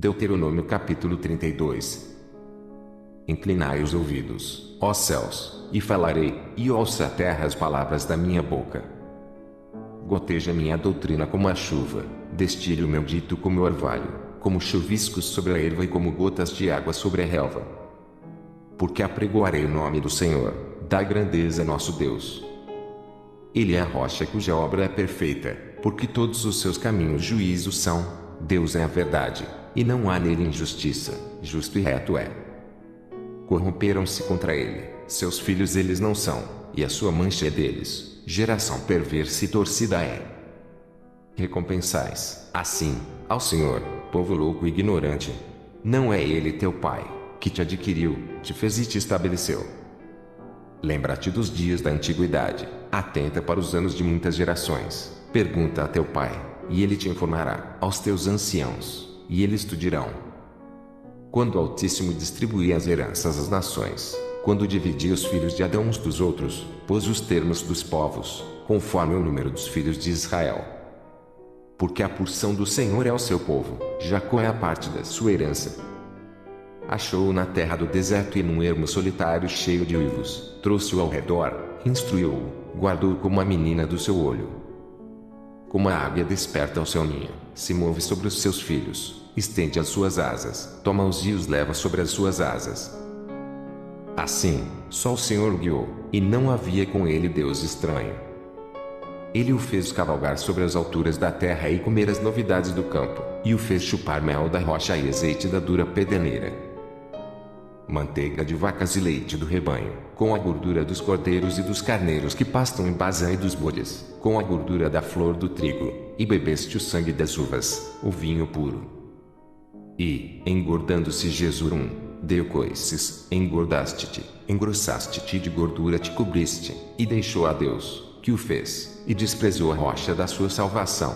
Deuteronômio capítulo 32. Inclinai os ouvidos, ó céus, e falarei, e ouça a terra as palavras da minha boca. Goteja minha doutrina como a chuva, destile o meu dito como o orvalho, como chuviscos sobre a erva e como gotas de água sobre a relva. Porque apregoarei o nome do Senhor, da grandeza nosso Deus. Ele é a rocha cuja obra é perfeita, porque todos os seus caminhos juízos são. Deus é a verdade, e não há nele injustiça, justo e reto é. Corromperam-se contra ele, seus filhos eles não são, e a sua mancha é deles, geração perversa e torcida é. Recompensais, assim, ao Senhor, povo louco e ignorante. Não é ele teu pai, que te adquiriu, te fez e te estabeleceu. Lembra-te dos dias da antiguidade, atenta para os anos de muitas gerações, pergunta a teu pai, e ele te informará, aos teus anciãos, e eles te dirão. Quando o Altíssimo distribuía as heranças às nações, quando dividia os filhos de Adão uns dos outros, pôs os termos dos povos, conforme o número dos filhos de Israel. Porque a porção do Senhor é o seu povo, Jacó é a parte da sua herança. Achou-o na terra do deserto e num ermo solitário cheio de uivos, trouxe-o ao redor, instruiu-o, guardou-o como a menina do seu olho. Como a águia desperta ao seu ninho, se move sobre os seus filhos, estende as suas asas, toma-os e os leva sobre as suas asas. Assim, só o Senhor o guiou, e não havia com ele Deus estranho. Ele o fez cavalgar sobre as alturas da terra e comer as novidades do campo, e o fez chupar mel da rocha e azeite da dura pedeneira. Manteiga de vacas e leite do rebanho, com a gordura dos cordeiros e dos carneiros que pastam em Bazã e dos bodes, com a gordura da flor do trigo, e bebeste o sangue das uvas, o vinho puro. E, engordando-se Jesurum, deu coices, engordaste-te, engrossaste-te de gordura te cobriste, e deixou a Deus, que o fez, e desprezou a rocha da sua salvação.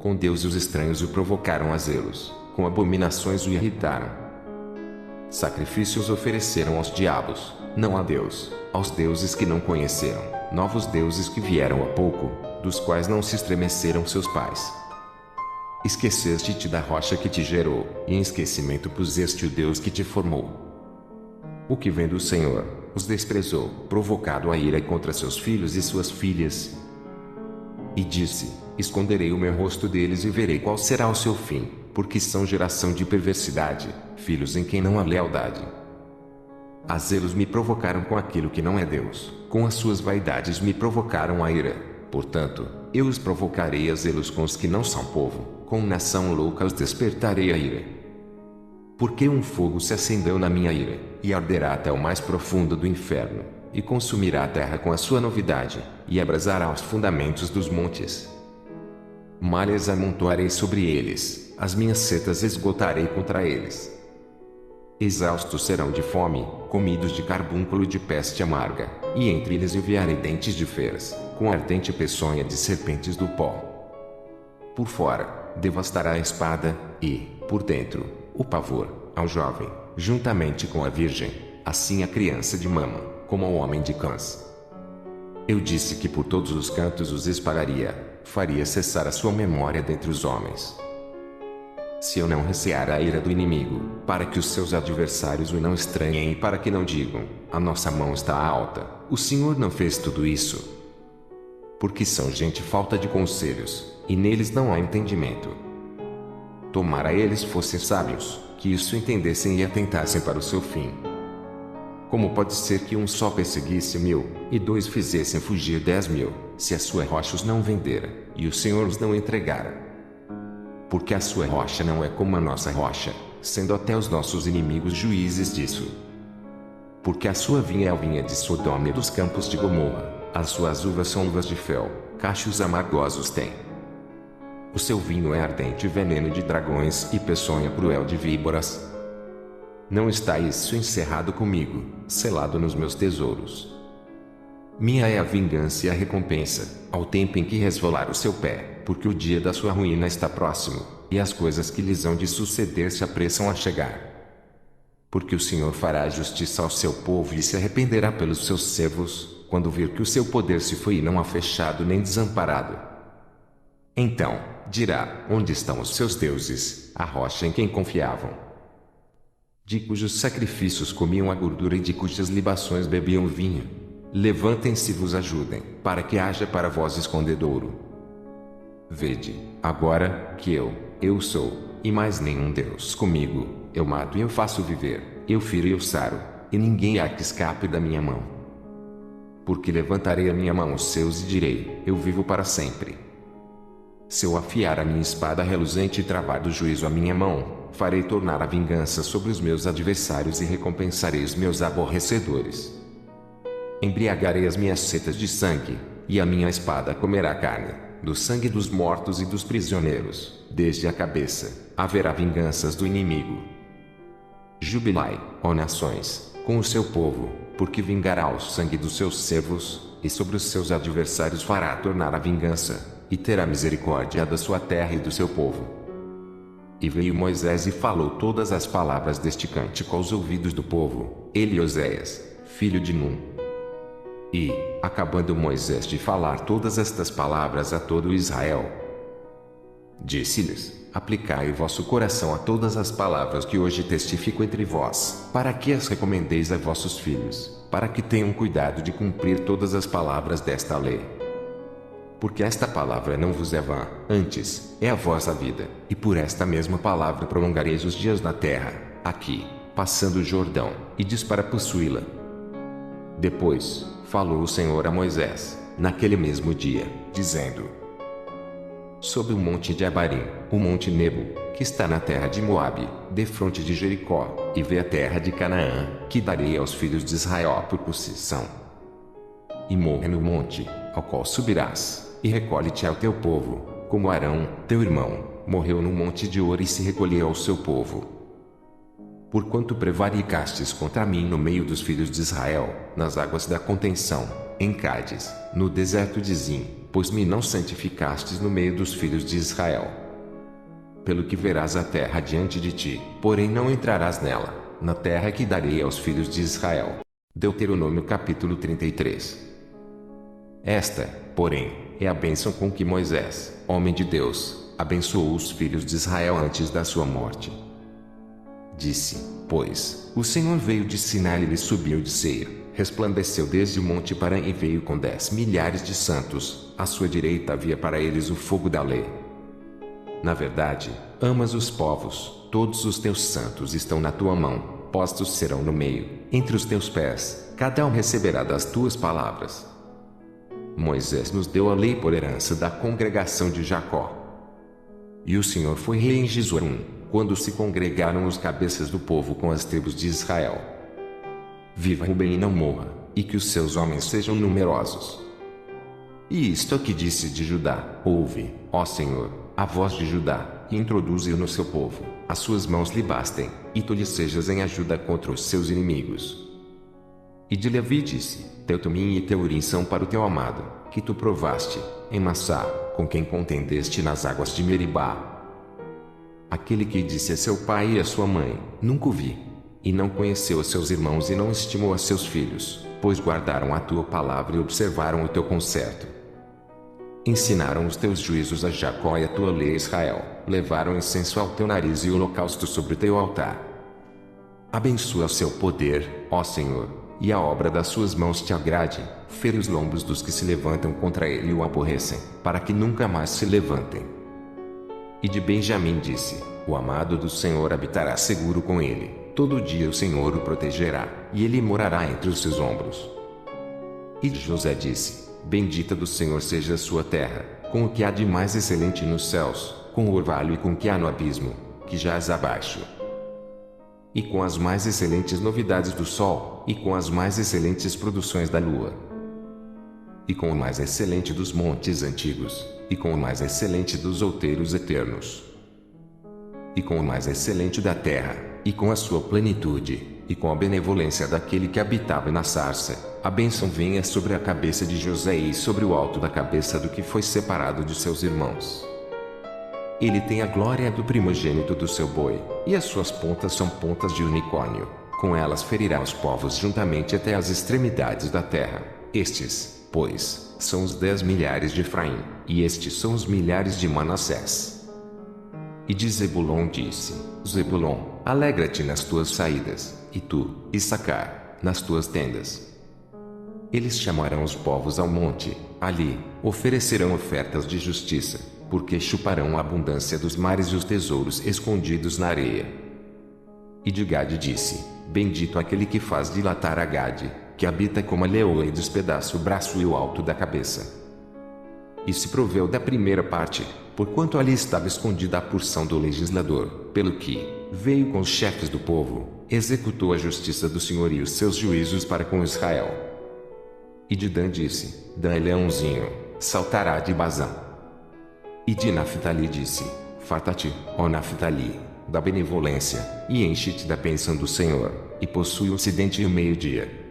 Com Deus os estranhos o provocaram a zelos, com abominações o irritaram. Sacrifícios ofereceram aos diabos, não a Deus, aos deuses que não conheceram, novos deuses que vieram há pouco, dos quais não se estremeceram seus pais. Esqueceste-te da rocha que te gerou, e em esquecimento puseste o Deus que te formou. O que vem do Senhor, os desprezou, provocado a ira contra seus filhos e suas filhas. E disse, esconderei o meu rosto deles e verei qual será o seu fim, porque são geração de perversidade, filhos em quem não há lealdade. A zelos me provocaram com aquilo que não é Deus, com as suas vaidades me provocaram a ira, portanto, eu os provocarei a zelos com os que não são povo, com nação louca os despertarei a ira. Porque um fogo se acendeu na minha ira, e arderá até o mais profundo do inferno, e consumirá a terra com a sua novidade, e abrasará os fundamentos dos montes. Malhas amontoarei sobre eles, as minhas setas esgotarei contra eles. Exaustos serão de fome, comidos de carbúnculo e de peste amarga, e entre eles enviarei dentes de feras, com ardente peçonha de serpentes do pó. Por fora, devastará a espada, e, por dentro, o pavor, ao jovem, juntamente com a virgem, assim a criança de mama, como ao homem de cãs. Eu disse que por todos os cantos os espalharia, faria cessar a sua memória dentre os homens. Se eu não recear a ira do inimigo, para que os seus adversários o não estranhem e para que não digam, a nossa mão está alta, o Senhor não fez tudo isso. Porque são gente falta de conselhos, e neles não há entendimento. Tomara eles fossem sábios, que isso entendessem e atentassem para o seu fim. Como pode ser que um só perseguisse 1000, e 2 fizessem fugir 10.000, se a sua rocha os não vendera, e o Senhor os não entregara? Porque a sua rocha não é como a nossa rocha, sendo até os nossos inimigos juízes disso. Porque a sua vinha é a vinha de Sodoma e dos campos de Gomorra, as suas uvas são uvas de fel, cachos amargosos tem. O seu vinho é ardente veneno de dragões e peçonha cruel de víboras. Não está isso encerrado comigo, selado nos meus tesouros. Minha é a vingança e a recompensa, ao tempo em que resvalar o seu pé, porque o dia da sua ruína está próximo, e as coisas que lhes hão de suceder se apressam a chegar. Porque o Senhor fará justiça ao seu povo e se arrependerá pelos seus servos, quando vir que o seu poder se foi e não há fechado nem desamparado. Então, dirá: onde estão os seus deuses, a rocha em quem confiavam? De cujos sacrifícios comiam a gordura e de cujas libações bebiam vinho. Levantem-se e vos ajudem, para que haja para vós escondedouro. Vede, agora, que eu sou, e mais nenhum Deus comigo. Eu mato e eu faço viver, eu firo e eu saro, e ninguém há que escape da minha mão. Porque levantarei a minha mão aos seus e direi: eu vivo para sempre. Se eu afiar a minha espada reluzente e travar do juízo a minha mão, farei tornar a vingança sobre os meus adversários e recompensarei os meus aborrecedores. Embriagarei as minhas setas de sangue, e a minha espada comerá carne, do sangue dos mortos e dos prisioneiros, desde a cabeça, haverá vinganças do inimigo. Jubilai, ó nações, com o seu povo, porque vingará o sangue dos seus servos, e sobre os seus adversários fará tornar a vingança, e terá misericórdia da sua terra e do seu povo. E veio Moisés e falou todas as palavras deste cântico aos ouvidos do povo, ele e Oséias, filho de Num. E, acabando Moisés de falar todas estas palavras a todo Israel, disse-lhes: aplicai o vosso coração a todas as palavras que hoje testifico entre vós, para que as recomendeis a vossos filhos, para que tenham cuidado de cumprir todas as palavras desta lei. Porque esta palavra não vos é vã, antes, é a vossa vida, e por esta mesma palavra prolongareis os dias na terra, aqui, passando o Jordão, e diz para possuí-la. Depois, falou o Senhor a Moisés, naquele mesmo dia, dizendo: sobe o monte de Abarim, o monte Nebo, que está na terra de Moabe, defronte de Jericó, e vê a terra de Canaã, que darei aos filhos de Israel por possessão. E morre no monte, ao qual subirás, e recolhe-te ao teu povo, como Arão, teu irmão, morreu no monte de Hor e se recolheu ao seu povo. Porquanto prevaricastes contra mim no meio dos filhos de Israel, nas águas da contenção, em Cádiz, no deserto de Zim, pois me não santificastes no meio dos filhos de Israel. Pelo que verás a terra diante de ti, porém não entrarás nela, na terra que darei aos filhos de Israel. Deuteronômio capítulo 33. Esta, porém, é a bênção com que Moisés, homem de Deus, abençoou os filhos de Israel antes da sua morte. Disse, pois, o Senhor veio de Sinai e lhe subiu de Seir, resplandeceu desde o monte Parã e veio com 10 milhares de santos, à sua direita havia para eles o fogo da lei. Na verdade, amas os povos, todos os teus santos estão na tua mão, postos serão no meio, entre os teus pés, cada um receberá das tuas palavras. Moisés nos deu a lei por herança da congregação de Jacó. E o Senhor foi rei em Jesurum, quando se congregaram os cabeças do povo com as tribos de Israel. Viva Rubem e não morra, e que os seus homens sejam numerosos. E isto é que disse de Judá: ouve, ó Senhor, a voz de Judá, e introduze-o no seu povo, as suas mãos lhe bastem, e tu lhe sejas em ajuda contra os seus inimigos. E de Levi disse: teu Tumim e teu Urim são para o teu amado, que tu provaste, em Massá, com quem contendeste nas águas de Meribá. Aquele que disse a seu pai e a sua mãe: nunca o vi. E não conheceu a seus irmãos e não estimou a seus filhos, pois guardaram a tua palavra e observaram o teu concerto. Ensinaram os teus juízos a Jacó e a tua lei a Israel, levaram incenso ao teu nariz e holocausto sobre o teu altar. Abençoa o seu poder, ó Senhor, e a obra das suas mãos te agrade, fere os lombos dos que se levantam contra ele e o aborrecem, para que nunca mais se levantem. E de Benjamim disse: o amado do Senhor habitará seguro com ele, todo dia o Senhor o protegerá, e ele morará entre os seus ombros. E de José disse: bendita do Senhor seja a sua terra, com o que há de mais excelente nos céus, com o orvalho e com o que há no abismo, que jaz abaixo. E com as mais excelentes novidades do sol, e com as mais excelentes produções da lua. E com o mais excelente dos montes antigos, e com o mais excelente dos outeiros eternos. E com o mais excelente da terra, e com a sua plenitude, e com a benevolência daquele que habitava na sarça, a bênção venha sobre a cabeça de José e sobre o alto da cabeça do que foi separado de seus irmãos. Ele tem a glória do primogênito do seu boi, e as suas pontas são pontas de unicórnio, com elas ferirá os povos juntamente até as extremidades da terra. Estes, pois, são os 10 milhares de Efraim, e estes são os milhares de Manassés. E de Zebulon disse: Zebulon, alegra-te nas tuas saídas, e tu, Issacar, nas tuas tendas. Eles chamarão os povos ao monte, ali, oferecerão ofertas de justiça, porque chuparão a abundância dos mares e os tesouros escondidos na areia. E de Gade disse: Bendito aquele que faz dilatar a Gade, que habita como a leoa e despedaça o braço e o alto da cabeça. E se proveu da primeira parte, porquanto ali estava escondida a porção do legislador, pelo que veio com os chefes do povo, executou a justiça do Senhor e os seus juízos para com Israel. E de Dan disse: Dan é leãozinho, saltará de Bazã. E de Naftali disse: Farta-te, ó Naftali, da benevolência, e enche-te da bênção do Senhor, e possui o ocidente e o meio-dia.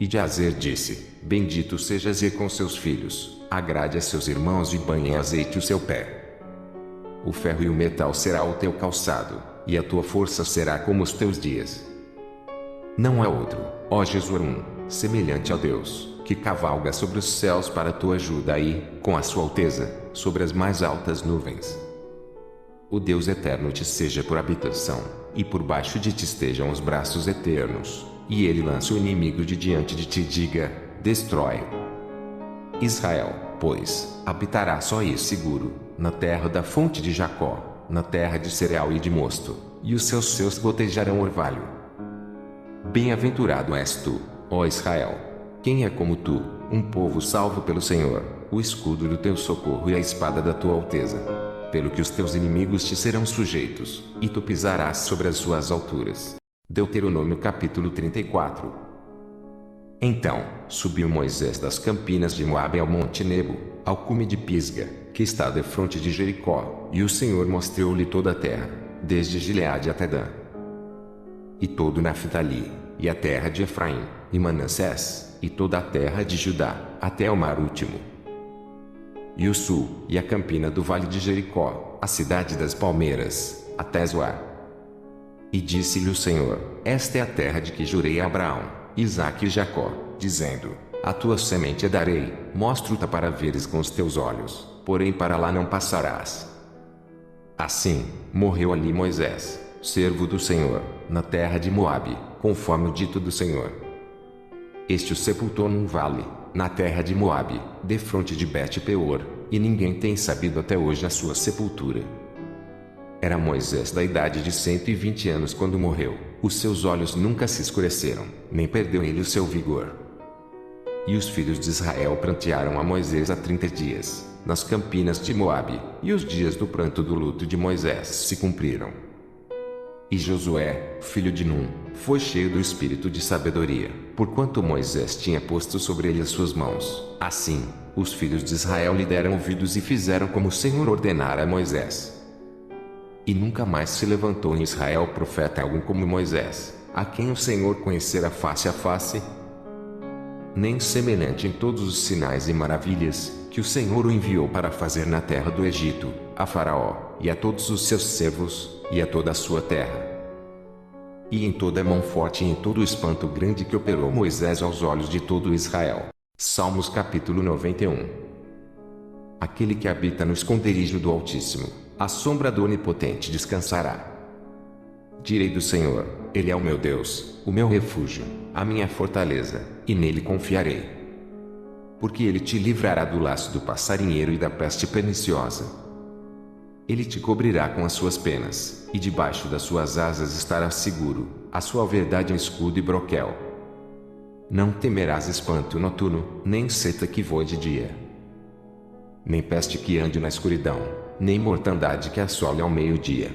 E de Azer disse: Bendito seja Azer com seus filhos, agrade a seus irmãos e banhe em azeite o seu pé. O ferro e o metal será o teu calçado, e a tua força será como os teus dias. Não há outro, ó Jesurum, semelhante ao Deus, que cavalga sobre os céus para a tua ajuda e, com a sua alteza, sobre as mais altas nuvens. O Deus eterno te seja por habitação, e por baixo de ti estejam os braços eternos, e ele lança o inimigo de diante de ti e diga: destrói-o. Israel, pois, habitará só e seguro, na terra da fonte de Jacó, na terra de cereal e de mosto, e os seus gotejarão orvalho. Bem-aventurado és tu, ó Israel. Quem é como tu, um povo salvo pelo Senhor, o escudo do teu socorro e a espada da tua alteza? Pelo que os teus inimigos te serão sujeitos, e tu pisarás sobre as suas alturas. Deuteronômio capítulo 34. Então, subiu Moisés das campinas de Moabe ao monte Nebo, ao cume de Pisga, que está defronte de Jericó, e o Senhor mostrou-lhe toda a terra, desde Gileade até Dan, e todo Naftali, e a terra de Efraim, e Manassés, e toda a terra de Judá, até o mar último, e o sul, e a campina do vale de Jericó, a cidade das palmeiras, até Zoar. E disse-lhe o Senhor: Esta é a terra de que jurei a Abraão, Isaque e Jacó, dizendo: A tua semente a darei, mostro-te para veres com os teus olhos, porém para lá não passarás. Assim, morreu ali Moisés, servo do Senhor, na terra de Moabe, conforme o dito do Senhor. Este o sepultou num vale, na terra de Moabe, defronte de Bet-peor, e ninguém tem sabido até hoje a sua sepultura. Era Moisés da idade de 120 anos quando morreu, os seus olhos nunca se escureceram, nem perdeu ele o seu vigor. E os filhos de Israel prantearam a Moisés há 30 dias, nas campinas de Moabe, e os dias do pranto do luto de Moisés se cumpriram. E Josué, filho de Num, foi cheio do espírito de sabedoria, porquanto Moisés tinha posto sobre ele as suas mãos. Assim, os filhos de Israel lhe deram ouvidos e fizeram como o Senhor ordenara a Moisés. E nunca mais se levantou em Israel profeta algum como Moisés, a quem o Senhor conhecera face a face, nem semelhante em todos os sinais e maravilhas que o Senhor o enviou para fazer na terra do Egito, a Faraó, e a todos os seus servos, e a toda a sua terra. E em toda a mão forte e em todo o espanto grande que operou Moisés aos olhos de todo Israel. Salmos capítulo 91. Aquele que habita no esconderijo do Altíssimo, à sombra do Onipotente descansará. Direi do Senhor: Ele é o meu Deus, o meu refúgio, a minha fortaleza, e nele confiarei. Porque ele te livrará do laço do passarinheiro e da peste perniciosa. Ele te cobrirá com as suas penas, e debaixo das suas asas estarás seguro, a sua verdade é escudo e broquel. Não temerás espanto noturno, nem seta que voe de dia, nem peste que ande na escuridão, nem mortandade que assole ao meio-dia.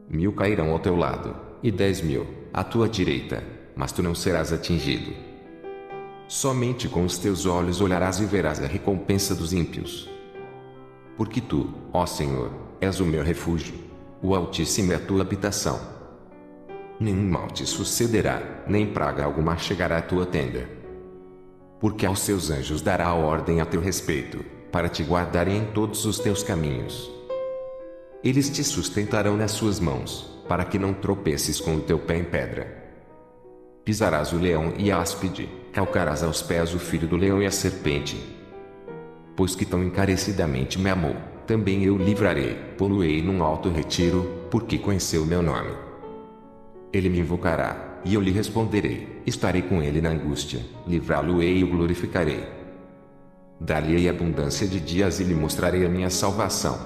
1000 cairão ao teu lado, e 10.000 à tua direita, mas tu não serás atingido. Somente com os teus olhos olharás e verás a recompensa dos ímpios. Porque tu, ó Senhor, és o meu refúgio, o Altíssimo é a tua habitação. Nenhum mal te sucederá, nem praga alguma chegará à tua tenda. Porque aos seus anjos dará ordem a teu respeito, para te guardarem em todos os teus caminhos. Eles te sustentarão nas suas mãos, para que não tropeces com o teu pé em pedra. Pisarás o leão e a áspide, calcarás aos pés o filho do leão e a serpente. Pois que tão encarecidamente me amou, também eu o livrarei, pô-lo-ei num alto retiro, porque conheceu meu nome. Ele me invocará, e eu lhe responderei, estarei com ele na angústia, livrá-lo-ei e o glorificarei. Dar-lhe-ei abundância de dias e lhe mostrarei a minha salvação.